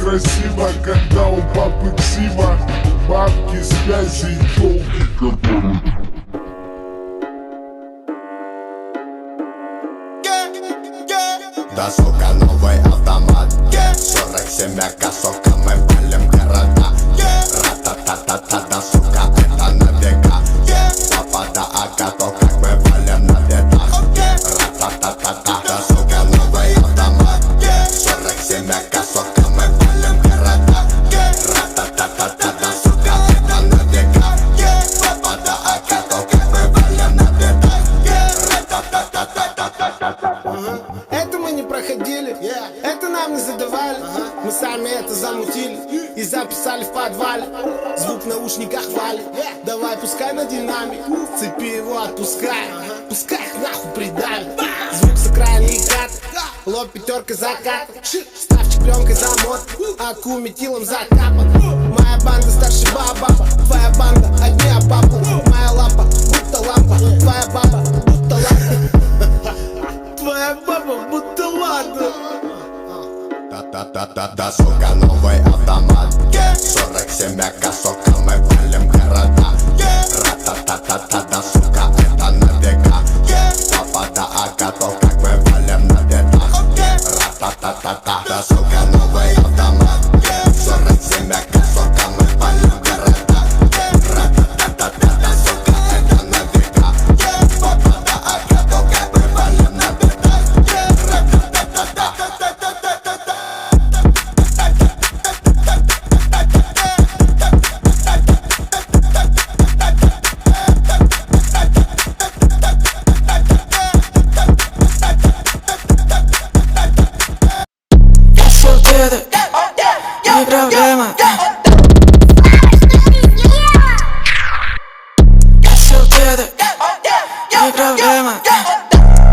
красиво, когда у папы ксива. Бабки, связи и долги, которые... Да, сука, новый автомат 47 косовка, мы палим города. Ра-та-та-та-та, да, сука, это на века. Папа, да, ага, то как мы валим на бедах. Ра-та-та-та-та, да, сука, новый автомат 47 косовка, мы палим города. Ра-та-та-та-та, да, сука, это на века. Папа, да, ага, то как мы валим на бедах. Ра-та-та-та-та-та-та-та-та. Это мы не проходили, это нам не задавали. Мы сами это замутили и записали в подвале. Звук в наушниках валит, давай пускай на динамик. Цепи его отпускай, пускай их нахуй придавит. Звук с окраины хат, лоб пятерка закат. Ставь чемпионкой за мод, аку метилом закапан. Моя банда старше баба, твоя банда одни обапу. Моя лапа будто лампа, твоя баба будто лампа. Твоя баба будто ладно. Да-да-да-да, сука, новый автомат 47 косовка, мы палим города. Ра-та-та-та-та, да, сука, это на века. Папа, да, ага, то как мы валим на бедах. Ра-та-та-та-та, да, сука, новый автомат 47 косовка, мы палим города. Ра-та-та-та-та, да, сука, это на века. Папа, да, ага, то как мы валим на бедах. Ра-та-та-та-та-та-та-та-та. Не проблема. Я сел деда, не проблема.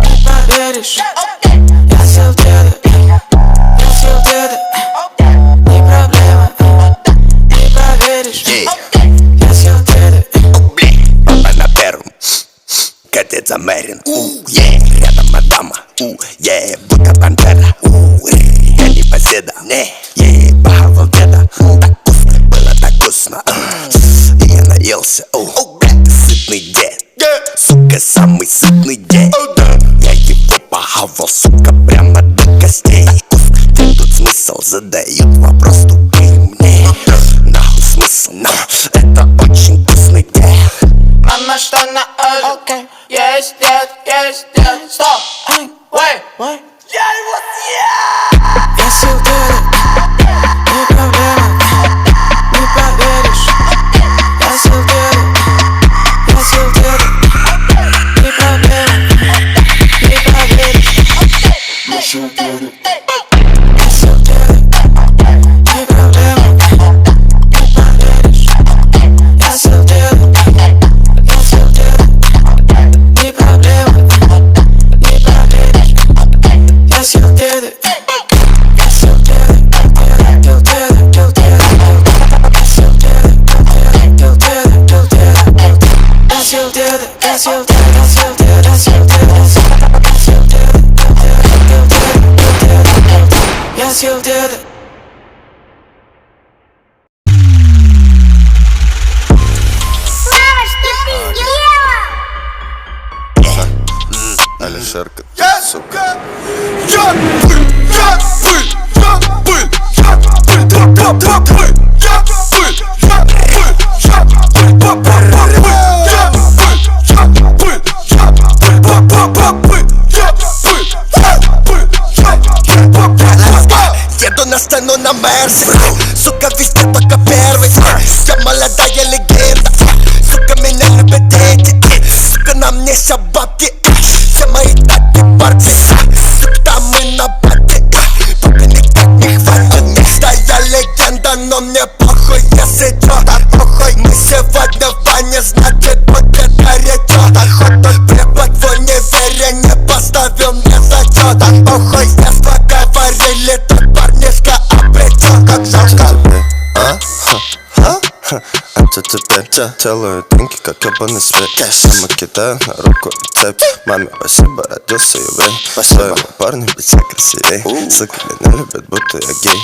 Не поверишь. Я сел деда, не проблема. Не поверишь. Я сел деда. Папа на первом, катец Америн. Рядом мадама, будто пантера. Я не поседа, похавал деда. Так вкусно, было так вкусно. И я наелся, сытный дед. Сука, самый сытный дед. Я его похавал, сука, прямо до костей. Где тут смысл? Задают вопрос тупые мне. Нахуй смысл, это очень вкусный дед. Мама, что на ужин? Есть дед, стоп! Wait. Я его съел! Я сел деда, не проблема. Не поверишь. Я сел деда, не проблема. Не поверишь. Я сел деда, не проблема. Не поверишь. Я сел деда, не проблема. Не поверишь. Я сел деда. Я сел деда. Слава, что ты сделал? Алишерка, сука. Еду на сцену на Мерсе, сука, везде только первый. Я молодая легенда, сука, меня любят дети. Сука, на мне вся бабки, все мои таки парки. Сука, мы на пати, пока никак не хватит места. Я легенда, но мне похуй, если чё-то похуй. Мы сегодня в бане, значит, будет горячо. Хоть препод в универе не поставил мне зачёта. Похуй, если говорили, тут парнишка обречён, как жалко. Это теперь делаю деньги, как ёбаный свет. Мама кидает на руку и цепь. Маме спасибо, родился еврей. Своего парня быть все красивей. Сука меня любят, будто я гей.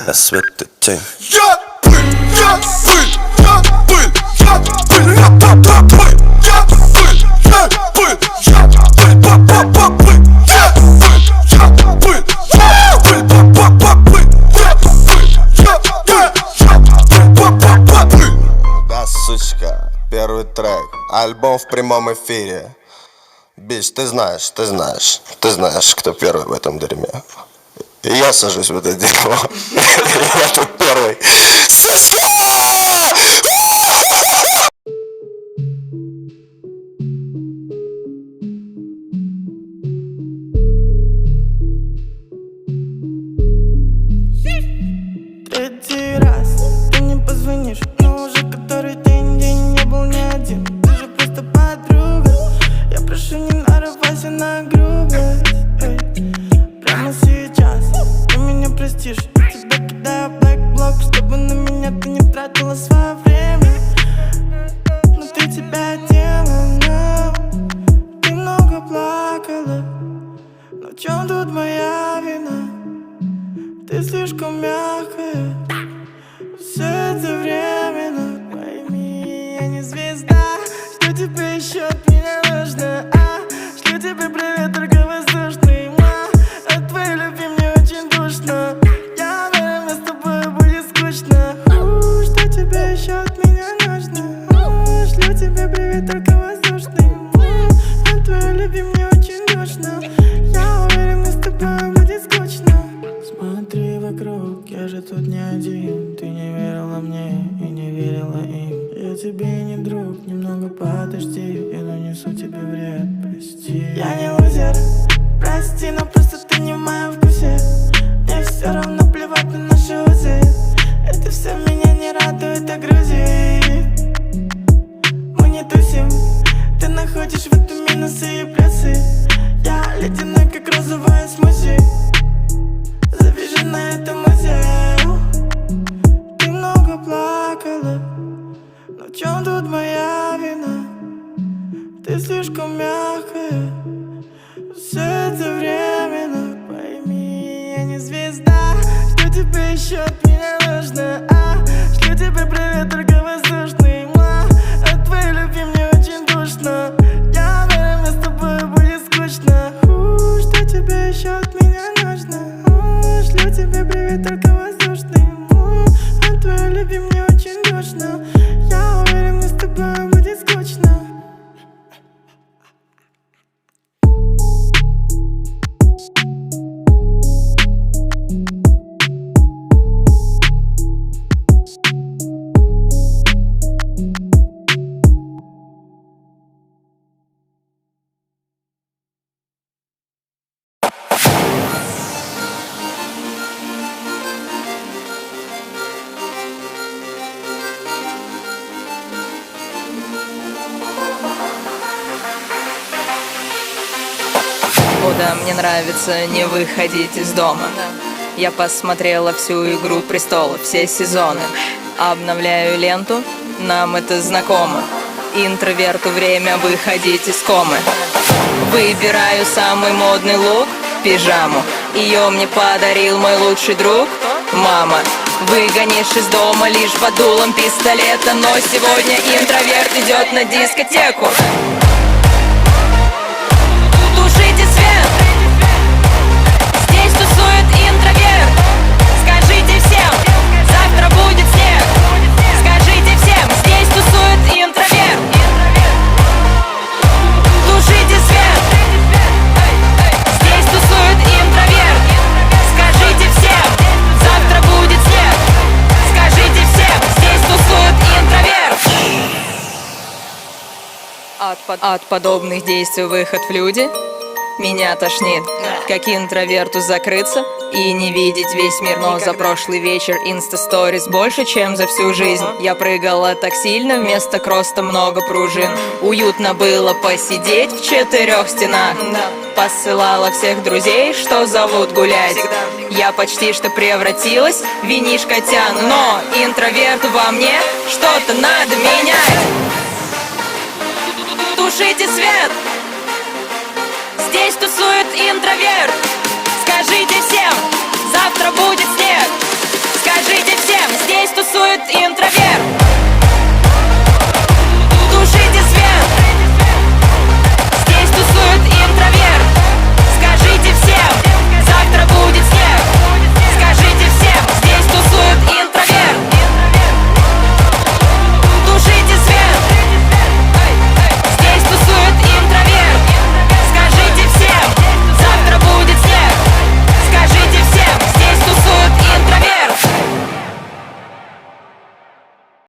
на свет и тень. Я пыль, я пыль, я пыль, я пыль, я пыль, я пыль, я пыль, я пыль, па-па-па пыль, я пыль, я пыль, я пыль, па-па-па пыль, я пыль, я пыль, я пыль, па-па-па пыль. Да, сучка, первый трек, альбом в прямом эфире. Бич, ты знаешь, кто первый в этом дерьме. И я сажусь в это дерьмо. Я тут первый. Сучка! Третий раз ты не позвонишь, но уже который день не был ни один. Ты же просто подруга. Я прошу, не нарывайся на грубость. Прямо сейчас ты меня простишь. Я тебя кидаю в бэкблок, чтобы на меня ты не тратила свое время. Внутри тебя демона, ты много плакала. Но в чем тут моя вина? Ты слишком мягкая. Все это временно. Пойми, я не звезда. Что тебе еще от меня нужно? Шлю тебе привет, только воздушный. От твоей любви мне очень душно. Я уверен, мне с тобой будет скучно. Что тебе еще от меня нужно? Шлю тебе привет, только воздушный. От твоей любви мне очень душно. Я уверен, мне с тобой будет скучно. Смотри вокруг, я же тут не один. Ты не верила мне и не верила им. Я тебе не друг, немного подожди. Я нанесу тебе вред, прости. Я не лузер, прости, но просто ты не в моем вкусе. Мне все равно плевать на наши узы. Это все меня не радует, а грузит. Мы не тусим, ты находишь в этом минусы и плюсы. Я ледяной, как розовая смузи. Завяжи на этом музею. Ты много плакала, но в чем тут моя вина? Ты слишком мягкая. Все это временно. Пойми, я не звезда. Что тебе еще от меня нужно? Шлю тебе привет, только воздушный. От твоей любви мне очень душно. Я уверен, мне с тобой будет скучно. Что тебе еще от меня нужно? Шлю тебе привет, только воздушный. От твоей любви мне очень душно. Я уверен, мне с тобой будет скучно. О да, мне нравится не выходить из дома. Я посмотрела всю «Игру престолов», все сезоны. Обновляю ленту, нам это знакомо. Интроверту время выходить из комы. Выбираю самый модный лук, пижаму. Ее мне подарил мой лучший друг, мама. Выгонишь из дома лишь под дулом пистолета. Но сегодня интроверт идет на дискотеку. Тушите свет, здесь тусует интроверт. Скажите всем, завтра будет снег. Скажите всем, здесь тусует интроверт. Тушите свет, здесь тусует интроверт. Скажите всем, завтра будет снег. Скажите всем, здесь тусует интроверт. От подобных действий выход в люди меня тошнит. Как интроверту закрыться и не видеть весь мир. Но за прошлый вечер инста-сторис больше, чем за всю жизнь. Я прыгала так сильно, вместо кроста много пружин. Уютно было посидеть в 4 стенах. Посылала всех друзей, что зовут гулять. Я почти что превратилась в винишко-тян. Но интроверту во мне что-то надо менять. Тушите свет, здесь тусует интроверт.